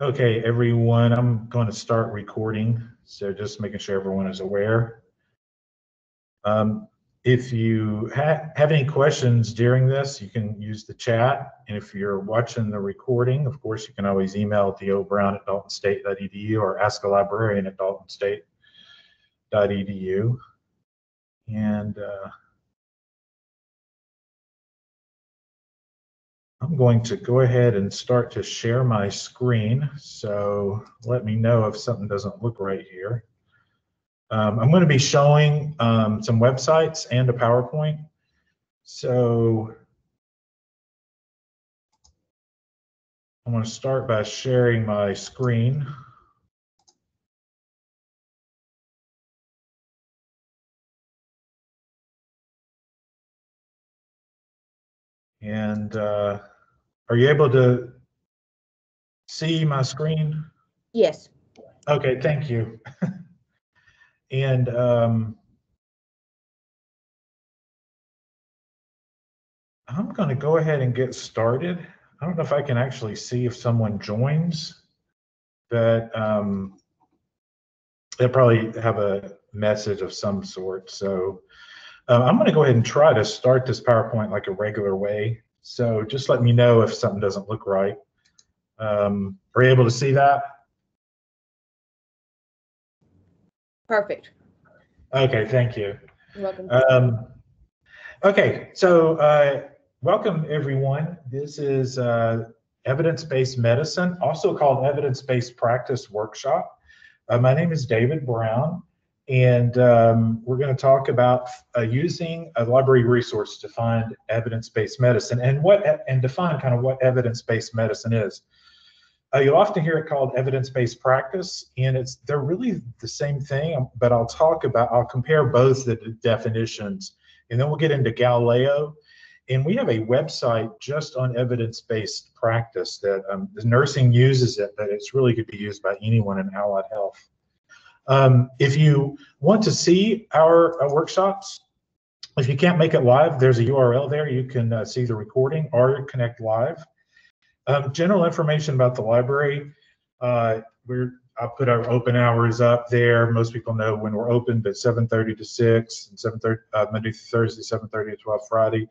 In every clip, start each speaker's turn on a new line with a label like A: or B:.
A: Okay, everyone, I'm going to start recording, so just making sure everyone is aware. If you have any questions during this, you can use the chat, and if you're watching the recording, of course, you can always email dobrown@daltonstate.edu or askalibrarian@daltonstate.edu. And I'm going to go ahead and start to share my screen, so let me know if something doesn't look right here. I'm going to be showing some websites and a PowerPoint. So I'm going to start by sharing my screen. And are you able to see my screen?
B: Yes.
A: Okay, thank you. And I'm going to go ahead and get started. I don't know if I can actually see if someone joins, but they'll probably have a message of some sort. So I'm going to go ahead and try to start this PowerPoint like a regular way. So just let me know if something doesn't look right. Are you able to see that?
B: Perfect.
A: Okay, thank you.
B: You're welcome.
A: Okay, so welcome everyone. This is Evidence-Based Medicine, also called Evidence-Based Practice Workshop. My name is David Brown, and we're going to talk about using a library resource to find evidence-based medicine and define kind of what evidence-based medicine is. You'll often hear it called evidence-based practice, and they're really the same thing, but I'll compare both the definitions, and then we'll get into Galileo. And we have a website just on evidence-based practice that the nursing uses it, but it's really could be used by anyone in allied health. If you want to see our workshops, if you can't make it live, there's a URL there. You can see the recording or connect live. General information about the library. I put our open hours up there. Most people know when we're open, but 7:30 to 6, and 7:30 Monday through Thursday, 7:30 to 12 Friday.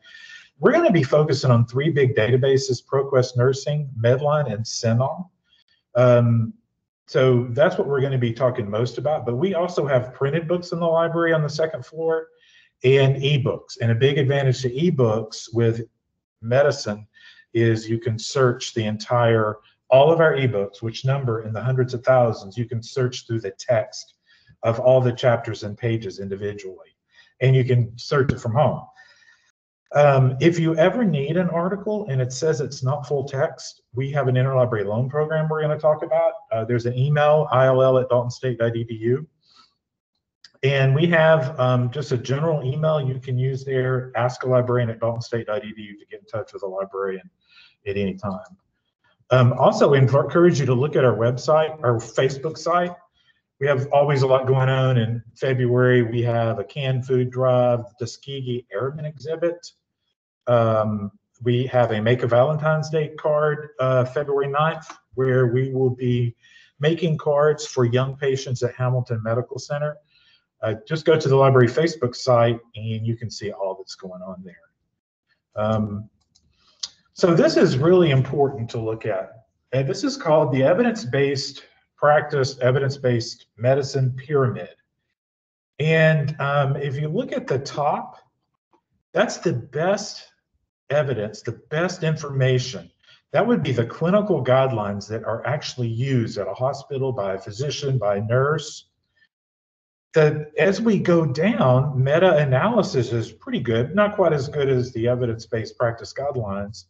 A: We're going to be focusing on 3 big databases: ProQuest Nursing, Medline, and CINAHL. So that's what we're going to be talking most about. But we also have printed books in the library on the 2nd floor and ebooks. And a big advantage to ebooks with medicine is you can search all of our ebooks, which number in the hundreds of thousands. You can search through the text of all the chapters and pages individually, and you can search it from home. If you ever need an article and it says it's not full text, we have an interlibrary loan program we're going to talk about. There's an email, ill@daltonstate.edu. And we have just a general email you can use there, askalibrarian@daltonstate.edu, to get in touch with a librarian at any time. Also, we encourage you to look at our website, our Facebook site. We have always a lot going on. In February, we have a canned food drive, the Tuskegee Airmen exhibit. We have a Make a Valentine's Day card February 9th, where we will be making cards for young patients at Hamilton Medical Center. Just go to the library Facebook site and you can see all that's going on there. So this is really important to look at. And this is called the Evidence-Based Practice, Evidence-Based Medicine Pyramid. And if you look at the top, that's the best evidence, the best information. That would be the clinical guidelines that are actually used at a hospital by a physician, by a nurse. As we go down, meta-analysis is pretty good, not quite as good as the evidence-based practice guidelines,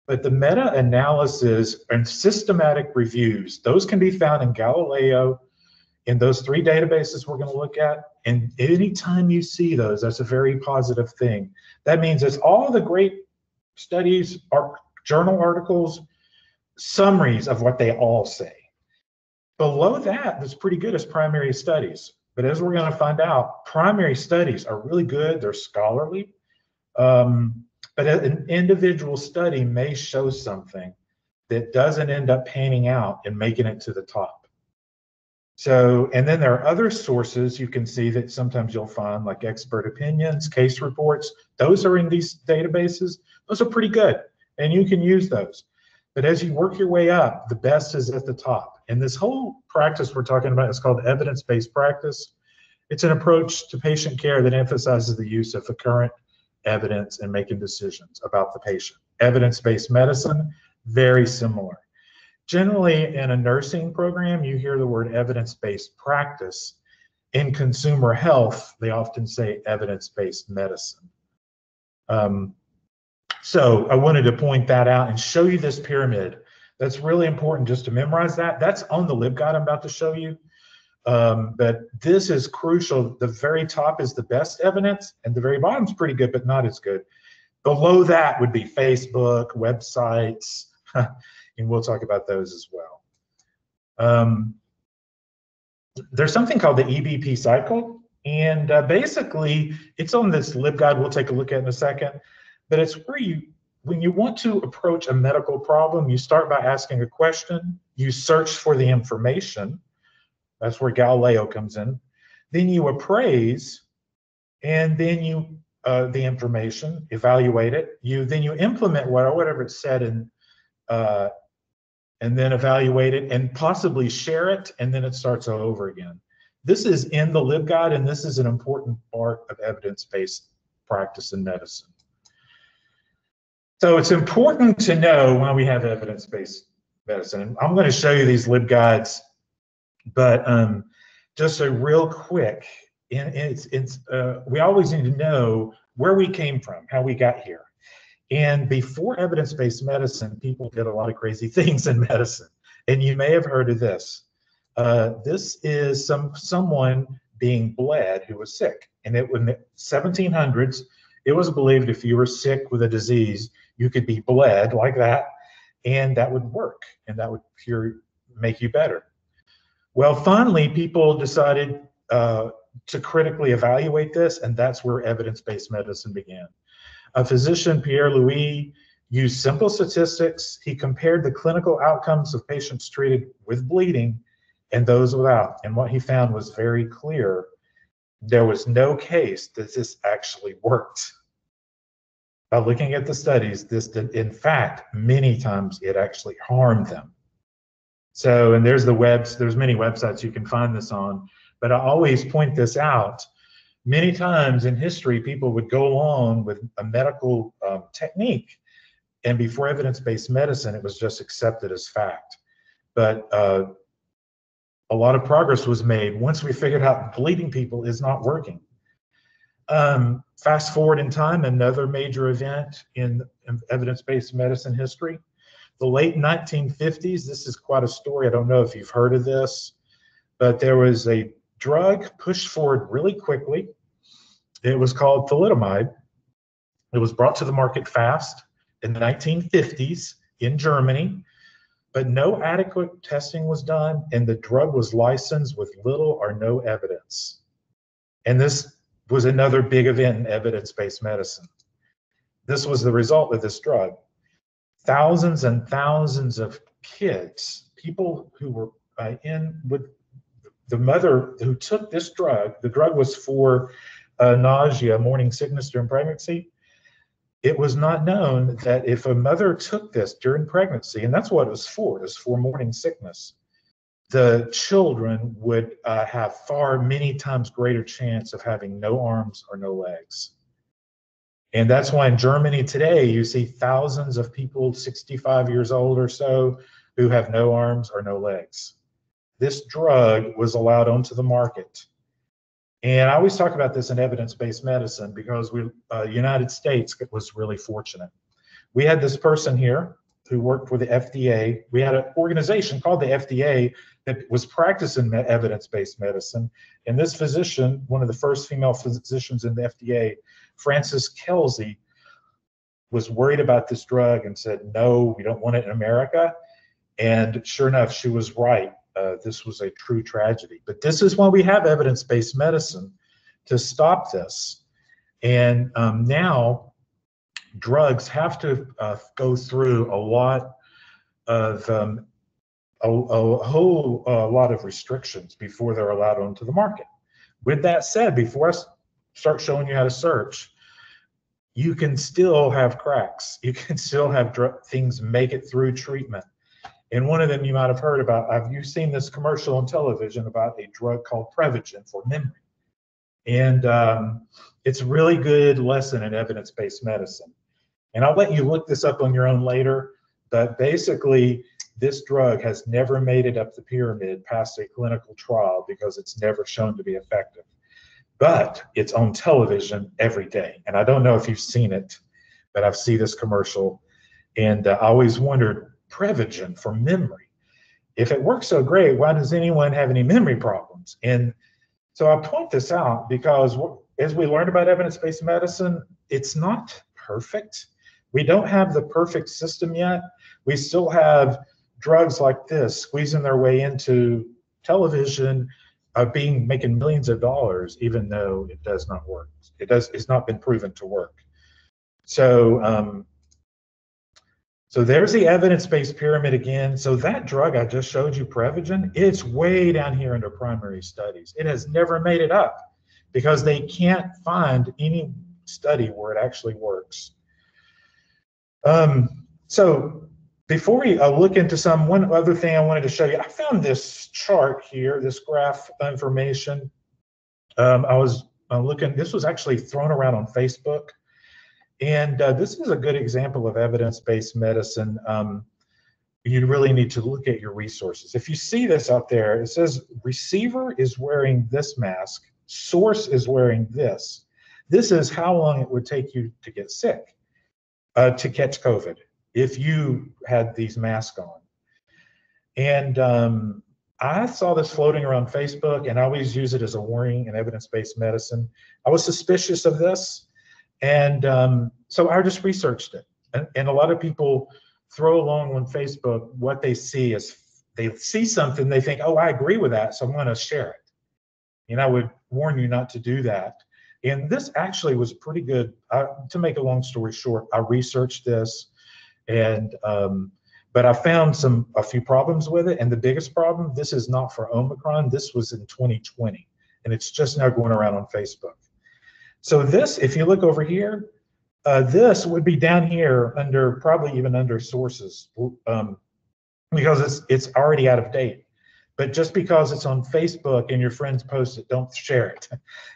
A: but the meta-analysis and systematic reviews, those can be found in Galileo, in those 3 databases we're going to look at. And anytime you see those, that's a very positive thing. That means it's all the great studies, journal articles, summaries of what they all say. Below that, that's pretty good as primary studies. But as we're going to find out, primary studies are really good. They're scholarly. But an individual study may show something that doesn't end up panning out and making it to the top. So, and then there are other sources you can see that sometimes you'll find, like expert opinions, case reports. Those are in these databases. Those are pretty good, and you can use those. But as you work your way up, the best is at the top. And this whole practice we're talking about is called evidence-based practice. It's an approach to patient care that emphasizes the use of the current evidence in making decisions about the patient. Evidence-based medicine, very similar. Generally, in a nursing program, you hear the word evidence-based practice. In consumer health, they often say evidence-based medicine. So I wanted to point that out and show you this pyramid. That's really important just to memorize that. That's on the LibGuide I'm about to show you. But this is crucial. The very top is the best evidence, and the very bottom is pretty good, but not as good. Below that would be Facebook, websites, and we'll talk about those as well. There's something called the EBP cycle, and basically it's on this LibGuide we'll take a look at in a second, but it's where when you want to approach a medical problem, you start by asking a question, you search for the information. That's where Galileo comes in. Then you appraise, and then you the information, evaluate it. Then you implement whatever it said, and then evaluate it, and possibly share it, and then it starts all over again. This is in the LibGuide, and this is an important part of evidence-based practice in medicine. So it's important to know when we have evidence-based medicine. I'm going to show you these LibGuides. But just a real quick, we always need to know where we came from, how we got here. And before evidence-based medicine, people did a lot of crazy things in medicine. And you may have heard of this. This is someone being bled who was sick. And in the 1700s, it was believed if you were sick with a disease, you could be bled like that, and that would work, and that would make you better. Well, finally, people decided to critically evaluate this, and that's where evidence-based medicine began. A physician, Pierre Louis, used simple statistics. He compared the clinical outcomes of patients treated with bleeding and those without. And what he found was very clear. There was no case that this actually worked. By looking at the studies, this did, in fact, many times it actually harmed them. So, and there's many websites you can find this on, but I always point this out. Many times in history, people would go along with a medical technique, and before evidence-based medicine, it was just accepted as fact. But a lot of progress was made once we figured out bleeding people is not working. Fast forward in time, another major event in evidence-based medicine history. The late 1950s, this is quite a story. I don't know if you've heard of this, but there was a drug pushed forward really quickly. It was called thalidomide. It was brought to the market fast in the 1950s in Germany, but no adequate testing was done, and the drug was licensed with little or no evidence. And this was another big event in evidence-based medicine. This was the result of this drug. Thousands and thousands of kids, people who were with the mother who took this drug, the drug was for nausea, morning sickness during pregnancy. It was not known that if a mother took this during pregnancy, and that's what it was for morning sickness, the children would have many times greater chance of having no arms or no legs. And that's why in Germany today, you see thousands of people 65 years old or so who have no arms or no legs. This drug was allowed onto the market. And I always talk about this in evidence-based medicine because United States was really fortunate. We had this person here who worked for the FDA. We had an organization called the FDA that was practicing evidence-based medicine. And this physician, one of the first female physicians in the FDA, Frances Kelsey, was worried about this drug and said, no, we don't want it in America. And sure enough, she was right. This was a true tragedy. But this is why we have evidence-based medicine, to stop this. And now drugs have to go through a lot of a whole lot of restrictions before they're allowed onto the market. With that said, before I start showing you how to search, you can still have cracks. You can still have things make it through treatment. And one of them you might have heard about, have you seen this commercial on television about a drug called Prevagen for memory? And it's a really good lesson in evidence-based medicine. And I'll let you look this up on your own later, but basically this drug has never made it up the pyramid past a clinical trial because it's never shown to be effective. But it's on television every day. And I don't know if you've seen it, but I've seen this commercial. And I always wondered, Prevagen for memory. If it works so great, why does anyone have any memory problems? And so I point this out because as we learned about evidence-based medicine, it's not perfect. We don't have the perfect system yet. We still have drugs like this squeezing their way into television, making millions of dollars, even though it does not work. It's not been proven to work. So, so there's the evidence-based pyramid again. So that drug I just showed you, Prevagen, it's way down here under primary studies. It has never made it up because they can't find any study where it actually works. So before we look into one other thing I wanted to show you, I found this chart here, this graph information. I was looking, this was actually thrown around on Facebook. And this is a good example of evidence-based medicine. You really need to look at your resources. If you see this out there, it says receiver is wearing this mask, source is wearing this. This is how long it would take you to get sick, to catch COVID, if you had these masks on. And I saw this floating around Facebook, and I always use it as a warning in evidence-based medicine. I was suspicious of this. And so I just researched it. And a lot of people throw along on Facebook what they see is they see something, they think, oh, I agree with that, so I'm going to share it. And I would warn you not to do that. And this actually was pretty good. To make a long story short, I researched this, and but I found a few problems with it. And the biggest problem, this is not for Omicron. This was in 2020, and it's just now going around on Facebook. So this, if you look over here, this would be down here under, probably even under sources, because it's already out of date. But just because it's on Facebook and your friends post it, don't share it.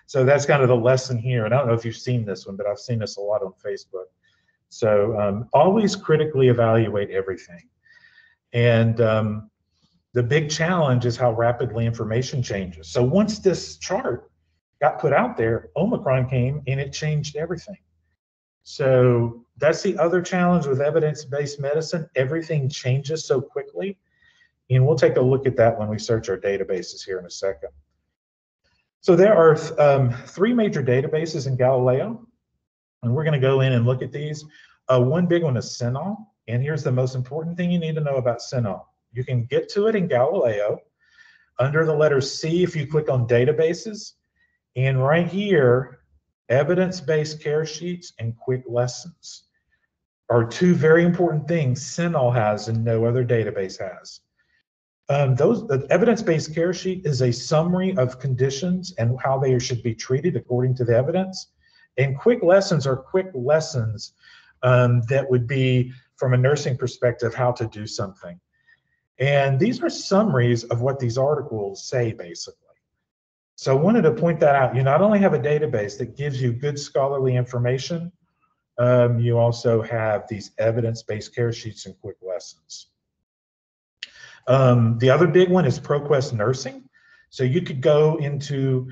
A: So that's kind of the lesson here. And I don't know if you've seen this one, but I've seen this a lot on Facebook. So always critically evaluate everything. And the big challenge is how rapidly information changes. So once this chart got put out there, Omicron came and it changed everything. So that's the other challenge with evidence-based medicine. Everything changes so quickly. And we'll take a look at that when we search our databases here in a second. So there are 3 major databases in Galileo, and we're going to go in and look at these. One big one is CINAHL, and here's the most important thing you need to know about CINAHL. You can get to it in Galileo under the letter C if you click on databases. And right here, evidence-based care sheets and quick lessons are 2 very important things CINAHL has and no other database has. The evidence-based care sheet is a summary of conditions and how they should be treated according to the evidence. And quick lessons are quick lessons that would be, from a nursing perspective, how to do something. And these are summaries of what these articles say, basically. So I wanted to point that out. You not only have a database that gives you good scholarly information, you also have these evidence-based care sheets and quick lessons. The other big one is ProQuest Nursing. So you could go into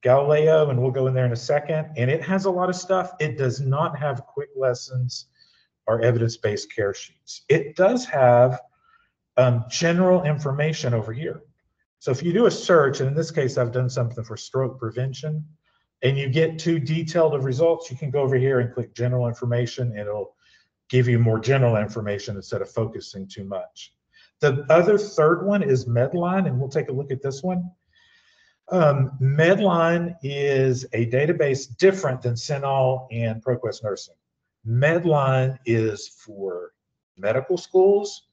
A: Galileo, and we'll go in there in a second, and it has a lot of stuff. It does not have quick lessons or evidence-based care sheets. It does have general information over here. So if you do a search, and in this case, I've done something for stroke prevention, and you get too detailed of results, you can go over here and click general information, and it'll give you more general information instead of focusing too much. The other third one is Medline, and we'll take a look at this one. Medline is a database different than CINAHL and ProQuest Nursing. Medline is for medical schools,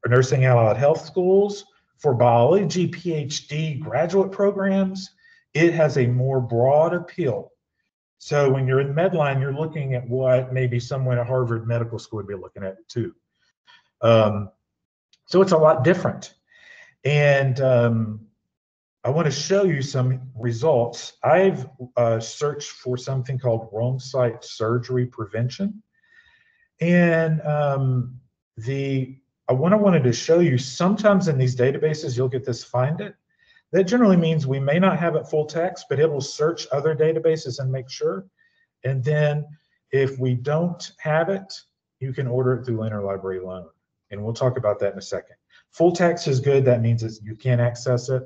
A: nursing allied health schools. For biology PhD graduate programs, it has a more broad appeal. So when you're in Medline, you're looking at what maybe someone at Harvard Medical School would be looking at too. So it's a lot different. And I want to show you some results. I've searched for something called wrong site surgery prevention. And what I wanted to show you, sometimes in these databases, you'll get this find it. That generally means we may not have it full text, but it will search other databases and make sure. And then if we don't have it, you can order it through Interlibrary Loan. And we'll talk about that in a second. Full text is good. That means you can access it.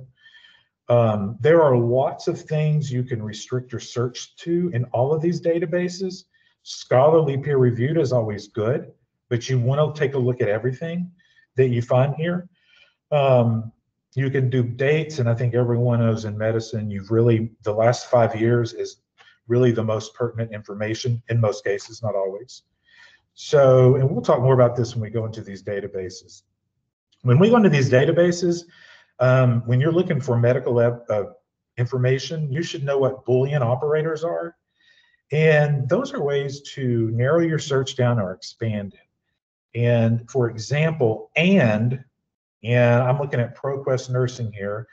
A: There are lots of things you can restrict your search to in all of these databases. Scholarly peer reviewed is always good, but you want to take a look at everything that you find here. You can do dates, and I think everyone knows in medicine, the last 5 years is really the most pertinent information in most cases, not always. So, and we'll talk more about this when we go into these databases. When we go into these databases, when you're looking for medical information, you should know what Boolean operators are. And those are ways to narrow your search down or expand it. And for example, and I'm looking at ProQuest Nursing here.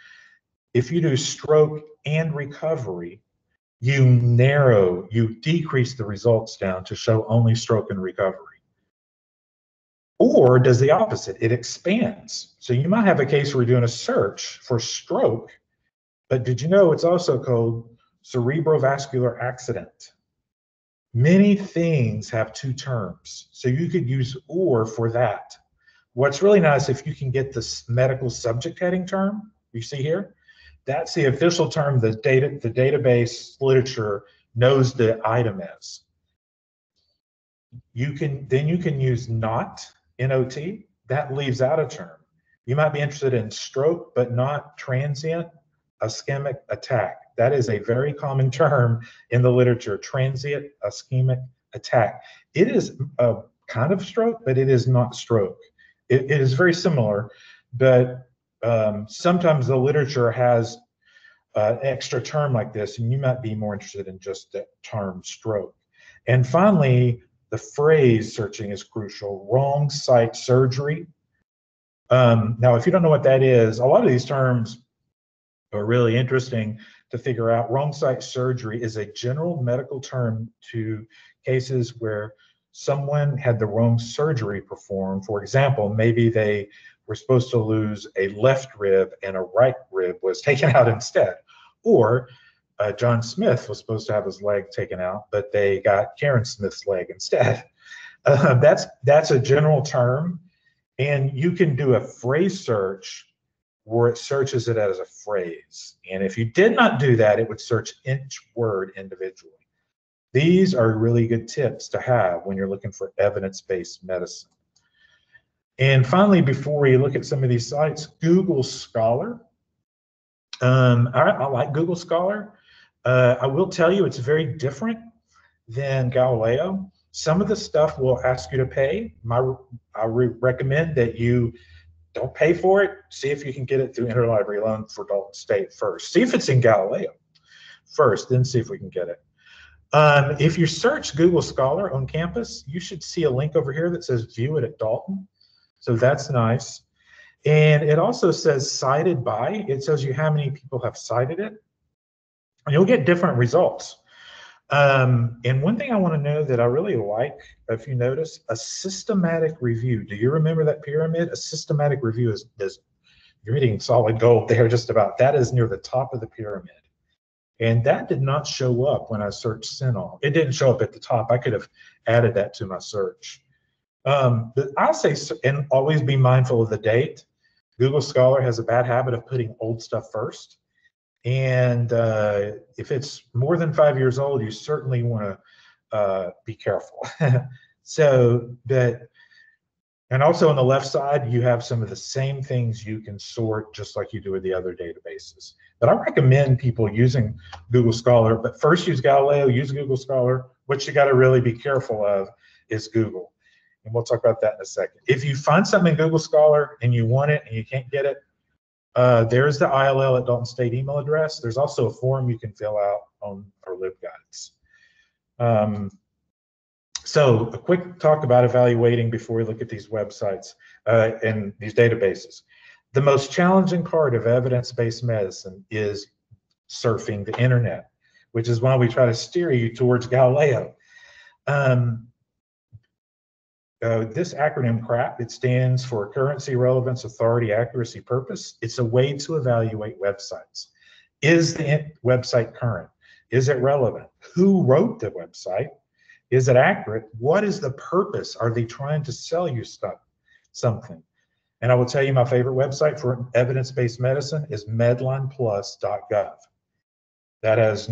A: If you do stroke and recovery, you decrease the results down to show only stroke and recovery. Or does the opposite, it expands. So you might have a case where you're doing a search for stroke, but did you know it's also called cerebrovascular accident? Many things have two terms, so you could use or for that. What's really nice, if you can get this medical subject heading term, you see here, that's the official term the database literature knows the item as. You can use not, N-O-T, that leaves out a term. You might be interested in stroke, but not transient ischemic attack. That is a very common term in the literature, transient ischemic attack. It is a kind of stroke, but it is not stroke. It is very similar, but sometimes the literature has an extra term like this, and you might be more interested in just the term stroke. And finally, the phrase searching is crucial. Wrong site surgery. Now, if you don't know what that is, a lot of these terms are really interesting to figure out. Wrong site surgery is a general medical term to cases where someone had the wrong surgery performed. For example, maybe they were supposed to lose a left rib and a right rib was taken out instead. Or John Smith was supposed to have his leg taken out, but they got Karen Smith's leg instead. That's a general term, and you can do a phrase search where it searches it as a phrase. And if you did not do that, it would search each word individually. These are really good tips to have when you're looking for evidence-based medicine. And finally, before we look at some of these sites, Google Scholar. I like Google Scholar. I will tell you it's very different than Galileo. Some of the stuff will ask you to pay. I recommend that you don't pay for it. See if you can get it through Interlibrary Loan for Dalton State first. See if it's in Galileo first, then see if we can get it. If you search Google Scholar on campus, you should see a link over here that says view it at Dalton. So that's nice. And it also says cited by. It tells you how many people have cited it. And you'll get different results. And one thing I want to know that I really like, if you notice, a systematic review. Do you remember that pyramid? A systematic review is you're hitting solid gold there just about. That is near the top of the pyramid. And that did not show up when I searched CINAHL. It didn't show up at the top. I could have added that to my search. But I'll say, and always be mindful of the date. Google Scholar has a bad habit of putting old stuff first. And if it's more than 5 years old, you certainly want to be careful. And also on the left side, you have some of the same things you can sort just like you do with the other databases. But I recommend people using Google Scholar, but first use Galileo, use Google Scholar. What you got to really be careful of is Google. And we'll talk about that in a second. If you find something in Google Scholar and you want it and you can't get it, there's the ILL at Dalton State email address. There's also a form you can fill out on our LibGuides. So a quick talk about evaluating before we look at these websites and these databases. The most challenging part of evidence-based medicine is surfing the internet, which is why we try to steer you towards Galileo. This acronym CRAP, it stands for Currency, Relevance, Authority, Accuracy, Purpose. It's a way to evaluate websites. Is the website current? Is it relevant? Who wrote the website? Is it accurate? What is the purpose? Are they trying to sell you something? And I will tell you my favorite website for evidence-based medicine is medlineplus.gov. That has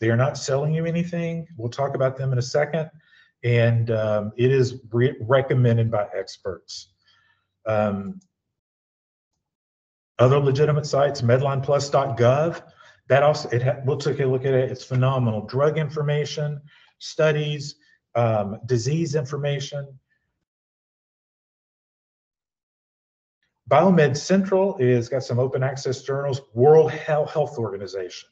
A: they are not selling you anything. We'll talk about them in a second. And it is recommended by experts. Other legitimate sites, medlineplus.gov, that also, we'll take a look at it. It's phenomenal. Drug information, studies, disease information. Biomed Central is got some open access journals. World Health Organization.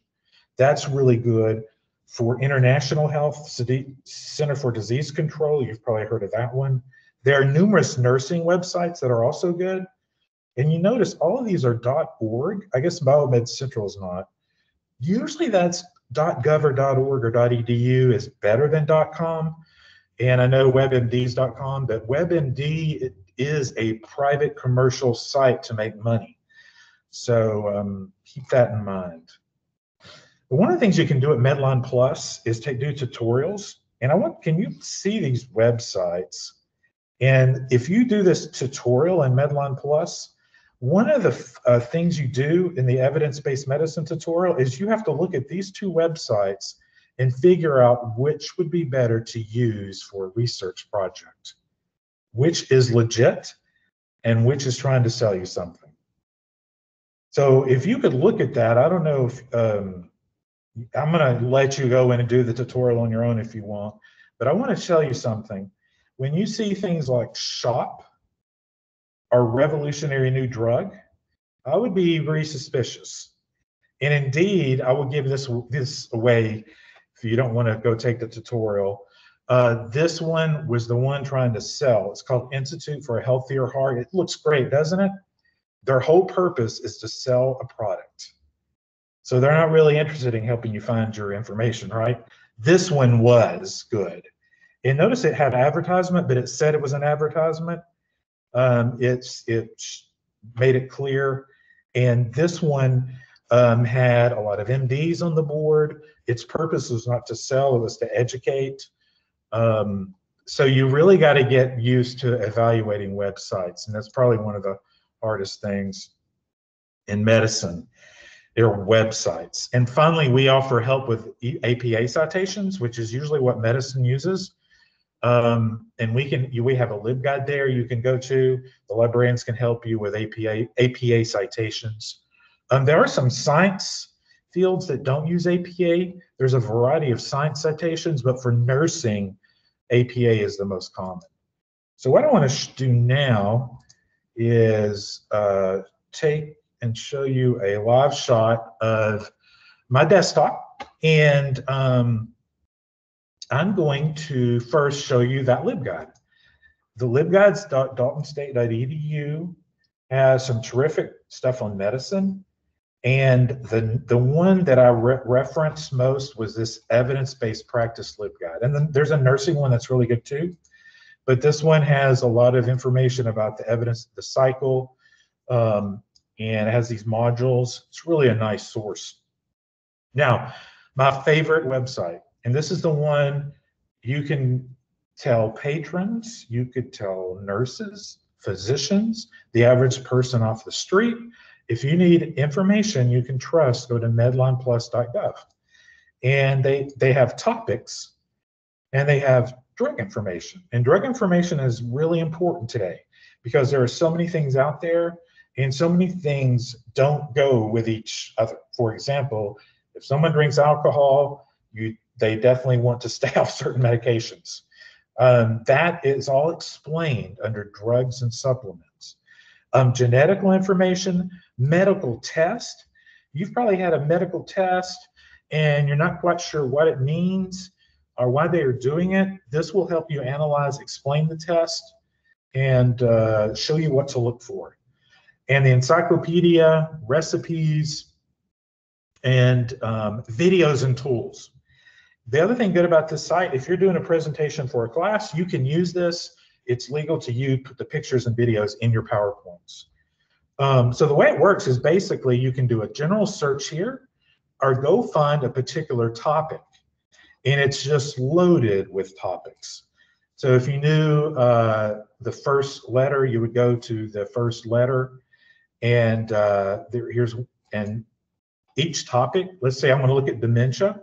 A: That's really good for international health. Center for Disease Control, you've probably heard of that one. There are numerous nursing websites that are also good. And you notice all of these are .org. I guess Biomed Central is not. Usually that's .gov or .org or .edu is better than .com. And I know WebMD.com, but WebMD is a private commercial site to make money. So keep that in mind. But one of the things you can do at Medline Plus is do tutorials. And can you see these websites? And if you do this tutorial in Medline Plus, one of the things you do in the evidence-based medicine tutorial is you have to look at these two websites and figure out which would be better to use for a research project, which is legit and which is trying to sell you something. So if you could look at that, I don't know if, I'm gonna let you go in and do the tutorial on your own if you want, but I wanna tell you something. When you see things like SHOP or revolutionary new drug, I would be very suspicious. And indeed, I would give this away if you don't wanna go take the tutorial. This one was the one trying to sell. It's called Institute for a Healthier Heart. It looks great, doesn't it? Their whole purpose is to sell a product. So they're not really interested in helping you find your information, right? This one was good. And notice it had advertisement, but it said it was an advertisement. It made it clear. And this one had a lot of MDs on the board. Its purpose was not to sell, it was to educate. So you really got to get used to evaluating websites. And that's probably one of the hardest things in medicine. Their websites. And finally, we offer help with APA citations, which is usually what medicine uses. And we have a LibGuide there you can go to. The librarians can help you with APA citations. There are some science fields that don't use APA. There's a variety of science citations, but for nursing, APA is the most common. So what I want to do now is take and show you a live shot of my desktop. And I'm going to first show you that LibGuide. The libguides.daltonstate.edu has some terrific stuff on medicine. And the one that I referenced most was this evidence-based practice LibGuide. And then there's a nursing one that's really good too. But this one has a lot of information about the evidence, the cycle, and it has these modules. It's really a nice source. Now, my favorite website, and this is the one you can tell patrons, you could tell nurses, physicians, the average person off the street. If you need information you can trust, go to medlineplus.gov. And they have topics and they have drug information. And drug information is really important today because there are so many things out there and so many things don't go with each other. For example, if someone drinks alcohol, they definitely want to stay off certain medications. That is all explained under drugs and supplements. Genetical information, medical test. You've probably had a medical test and you're not quite sure what it means or why they are doing it. This will help you analyze, explain the test, and show you what to look for. And the encyclopedia, recipes, and videos and tools. The other thing good about this site, if you're doing a presentation for a class, you can use this. It's legal to use put the pictures and videos in your PowerPoints. So the way it works is basically you can do a general search here or go find a particular topic. And it's just loaded with topics. So if you knew the first letter, you would go to the first letter. And and each topic, let's say I'm going to look at dementia.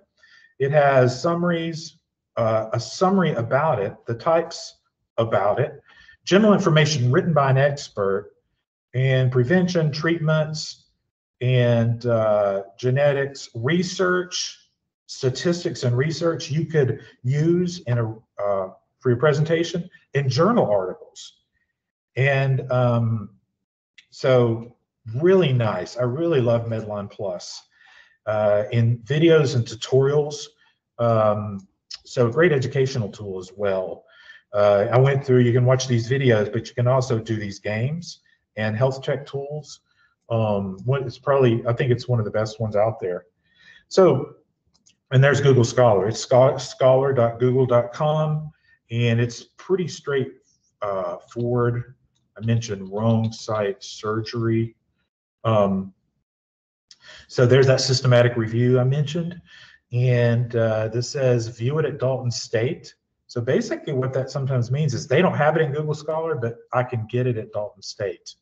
A: It has summaries, a summary about it, the types about it, general information written by an expert, and prevention, treatments, and genetics, research, statistics and research you could use in for your presentation, and journal articles. And so really nice. I really love Medline Plus in videos and tutorials. So a great educational tool as well. I went through, you can watch these videos, but you can also do these games and health check tools. I think it's one of the best ones out there. So, and there's Google Scholar. It's scholar.google.com, and it's pretty straightforward. I mentioned wrong site surgery. So there's that systematic review I mentioned. And this says view it at Dalton State. So basically what that sometimes means is they don't have it in Google Scholar, but I can get it at Dalton State.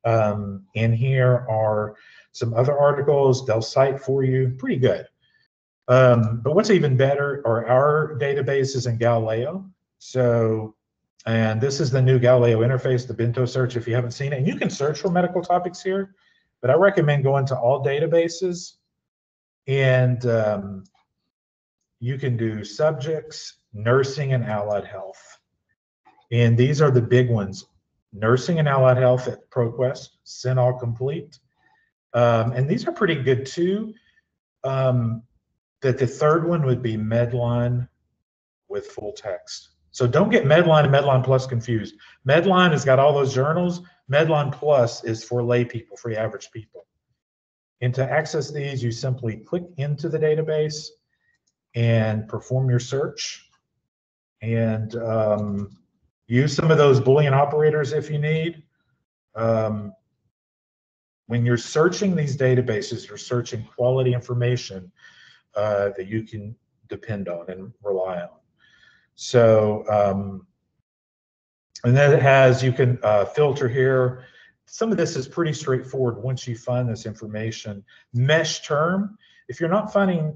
A: And here are some other articles they'll cite for you. Pretty good. But what's even better are our databases in Galileo. So, and this is the new Galileo interface, the Bento search, if you haven't seen it. And you can search for medical topics here, but I recommend going to all databases. And you can do subjects, nursing, and allied health. And these are the big ones. Nursing and allied health at ProQuest, CINAHL Complete. And these are pretty good too. That the third one would be Medline with full text. So don't get Medline and Medline Plus confused. Medline has got all those journals. Medline Plus is for lay people, for average people. And to access these, you simply click into the database and perform your search. And use some of those Boolean operators if you need. When you're searching these databases, you're searching quality information that you can depend on and rely on. So, and then it has, you can filter here. Some of this is pretty straightforward once you find this information. Mesh term, if you're not finding,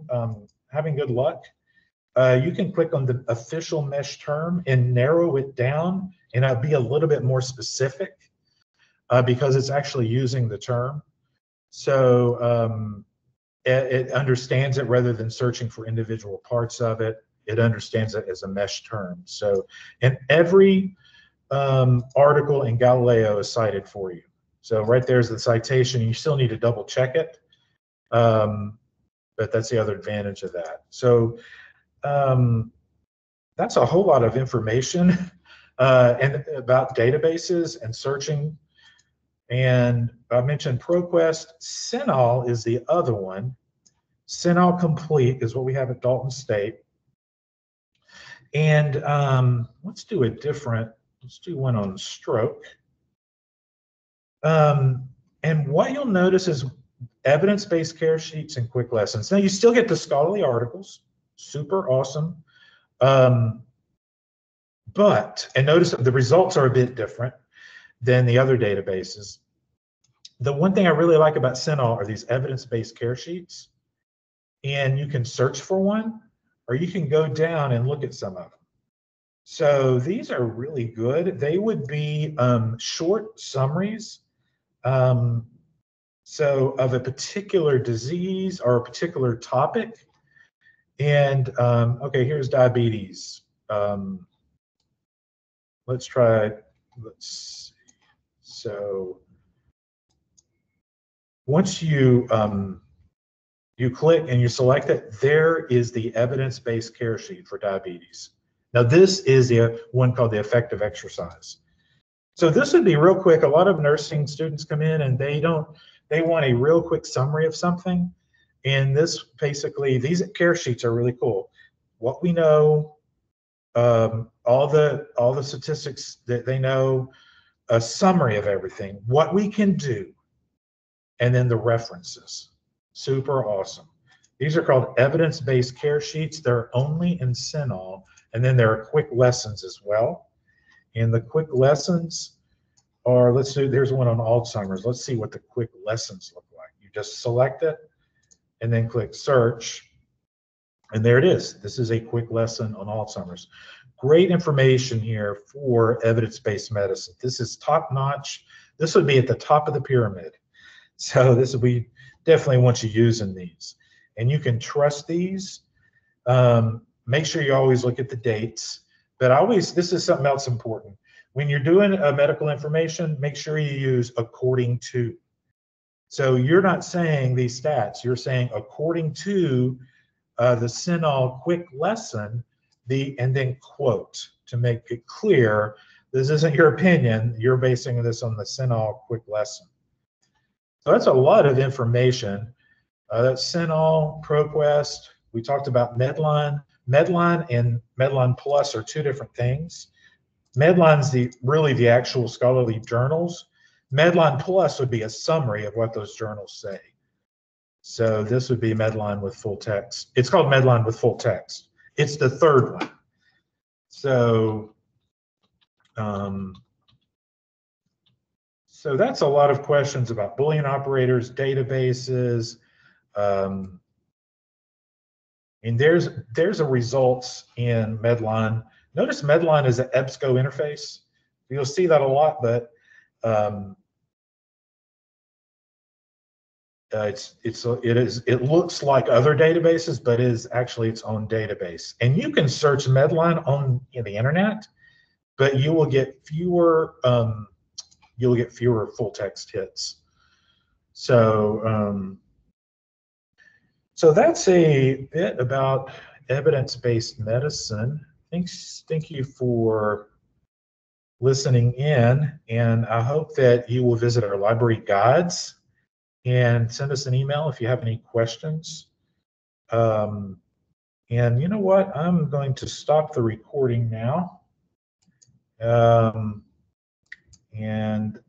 A: having good luck, you can click on the official mesh term and narrow it down, and it'll be a little bit more specific because it's actually using the term. So it understands it rather than searching for individual parts of it. It understands it as a mesh term. So, and every article in Galileo is cited for you. So right there's the citation. You still need to double check it, but that's the other advantage of that. So that's a whole lot of information and about databases and searching. And I mentioned ProQuest. CINAHL is the other one. CINAHL Complete is what we have at Dalton State. And let's do one on stroke. And what you'll notice is evidence-based care sheets and quick lessons. Now you still get the scholarly articles, super awesome. But, and notice that the results are a bit different than the other databases. The one thing I really like about CINAHL are these evidence-based care sheets. And you can search for one, or you can go down and look at some of them. So these are really good. They would be short summaries. So of a particular disease or a particular topic. And okay, here's diabetes. let's try, let's see. So once you you click and you select it, there is the evidence-based care sheet for diabetes. Now this is the one called the effective exercise. So this would be real quick. A lot of nursing students come in and they want a real quick summary of something. And this basically, these care sheets are really cool. What we know, all the statistics that they know, a summary of everything, what we can do, and then the references. Super awesome. These are called evidence-based care sheets. They're only in CINAHL, and then there are quick lessons as well. And the quick lessons are, there's one on Alzheimer's. Let's see what the quick lessons look like. You just select it and then click search. And there it is. This is a quick lesson on Alzheimer's. Great information here for evidence-based medicine. This is top-notch. This would be at the top of the pyramid. So this would be definitely want you using these. And you can trust these. Make sure you always look at the dates. But this is something else important. When you're doing medical information, make sure you use according to. So you're not saying these stats, you're saying according to the CINAHL quick lesson, and then quote to make it clear this isn't your opinion, you're basing this on the CINAHL quick lesson. So that's a lot of information. That's CINAHL, ProQuest. We talked about Medline. Medline and Medline Plus are two different things. Medline's really the actual scholarly journals. Medline Plus would be a summary of what those journals say. So this would be Medline with full text. It's called Medline with full text. It's the third one. So, so that's a lot of questions about Boolean operators, databases, and there's a results in Medline. Notice Medline is an EBSCO interface. You'll see that a lot, but it looks like other databases, but it is actually its own database. And you can search Medline on the internet, but you will get fewer full text hits. So so that's a bit about evidence-based medicine. Thank you for listening in, and I hope that you will visit our library guides and send us an email if you have any questions. And you know what? I'm going to stop the recording now. And